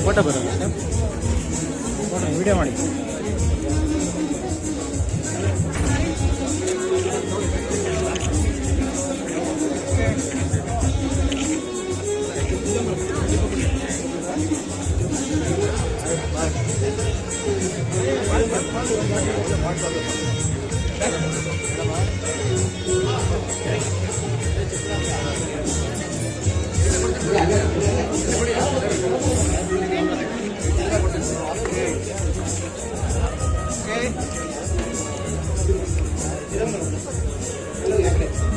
Photo ಬರೋದು video ಮಾಡಿ.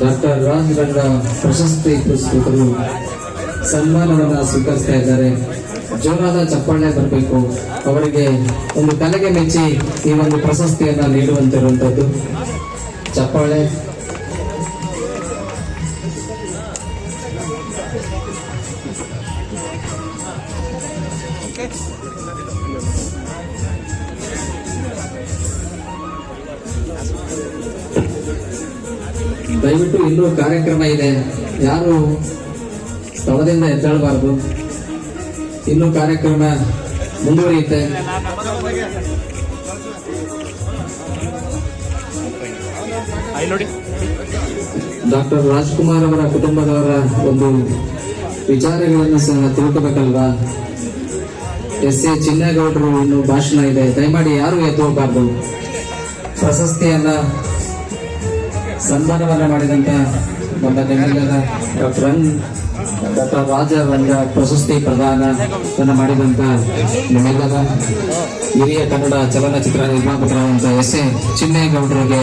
Doctor ರಾಜರಂಗ ಪ್ರಶಸ್ತಿ ಪುರಸ್ಕೃತರು ಸನ್ಮಾನವನ್ನು ಸ್ವೀಕರಿಸ್ತಾ ಇದ್ದಾರೆ. ಜೋರಾದ ಚಪ್ಪಾಳೆ ಬರಬೇಕು. ಅವರಿಗೆ ಒಂದು ಕಲೆಗೆ ಮೆಚ್ಚಿ ಈ ಒಂದು ಪ್ರಶಸ್ತಿಯನ್ನ ನೀಡುವಂತಿರುವಂತದ್ದು. ಚಪ್ಪಾಳೆ. ದಯವಿಟ್ಟು ಇನ್ನೂ ಕಾರ್ಯಕ್ರಮ ಇದೆ, ಯಾರು ಸ್ಥಳದಿಂದ ಎದ್ದೇಳಬಾರದು. ಇನ್ನೂ ಕಾರ್ಯಕ್ರಮ ಮುಂದುವರಿಯುತ್ತೆ. ಡಾಕ್ಟರ್ ರಾಜ್ಕುಮಾರ್ ಅವರ ಕುಟುಂಬದವರ ಒಂದು ವಿಚಾರಗಳನ್ನು ಸಹ ತಿಳ್ಕೋಬೇಕಲ್ವಾ. ಎಸ್ ಎ ಚಿನ್ನೇಗೌಡರು ಇನ್ನು ಭಾಷಣ ಇದೆ, ದಯಮಾಡಿ ಯಾರು ಎದ್ದು ಹೋಗಬಾರ್ದು. ಪ್ರಶಸ್ತಿಯನ್ನ ಸನ್ಮಾನವನ್ನ ಮಾಡಿದಂತ ನಮ್ಮ ನಿಮ್ಮೆಲ್ಲರ ಡಾಕ್ಟರ್ ರಾಜರಂಗ ಪ್ರಶಸ್ತಿ ಪ್ರದಾನ ಮಾಡಿದಂತ ನಿಮ್ಮೆಲ್ಲರ ಹಿರಿಯ ಕನ್ನಡ ಚಲನಚಿತ್ರ ನಿರ್ಮಾಪಕರಾದಂತಹ ಎಸ್ ಎ ಚಿನ್ನೇಗೌಡರಿಗೆ